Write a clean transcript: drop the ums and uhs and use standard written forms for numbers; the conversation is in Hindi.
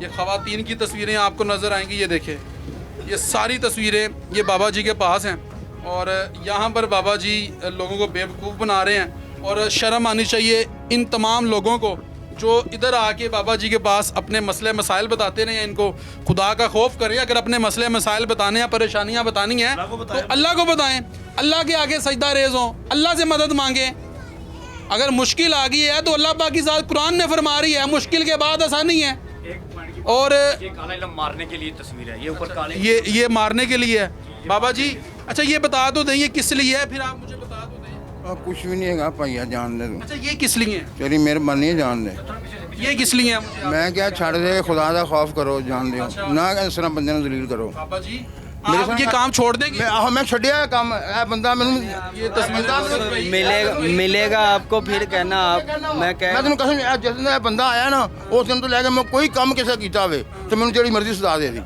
ये ख़वातीन की तस्वीरें आपको नज़र आएंगी। ये देखें, ये सारी तस्वीरें ये बाबा जी के पास हैं और यहाँ पर बाबा जी लोगों को बेवकूफ़ बना रहे हैं। और शर्म आनी चाहिए इन तमाम लोगों को जो इधर आके बाबा जी के पास अपने मसले मसाइल बताते रहे हैं। इनको खुदा का खौफ करें। अगर अपने मसले मसाइल बताने या परेशानियाँ बतानी हैं तो अल्लाह को बताएं, अल्लाह के आगे सजदा रेज़ हों, अल्लाह से मदद मांगें। अगर मुश्किल आ गई है तो अल्लाह पाक की ज़ात कुरान ने फरमा रही है मुश्किल के बाद आसानी है। और ये काला इल्म मारने के लिए तस्वीर है, ये ऊपर काले ये मारने के लिए है बाबा जी। अच्छा ये बता तो दें ये किस लिए है, फिर आप मुझे बता तो दें। कुछ भी नहीं है भैया, जान दे तू। अच्छा ये किस लिए है, तेरी मेहरबानी है, जान दे। ये किस लिए है मुझे आप- मैं क्या छड़ दे, खुदा का खौफ करो, जान दो अच्छा। ना इस तरह बंदे ਨੂੰ जलील करो। बाबा जी मेरे आप साथ- ये काम छोड़ देंगे। मैं छड़िया है काम, ए बंदा मैनू ये तस्वीर मिलेगा आपको फिर कहना आप मैं कह मैं तेन कसम जिस दिन बंदा आया ना उस दिन तो लैके मैं कोई काम किसी किया हो तो मैं जी मर्जी सजा दे दी।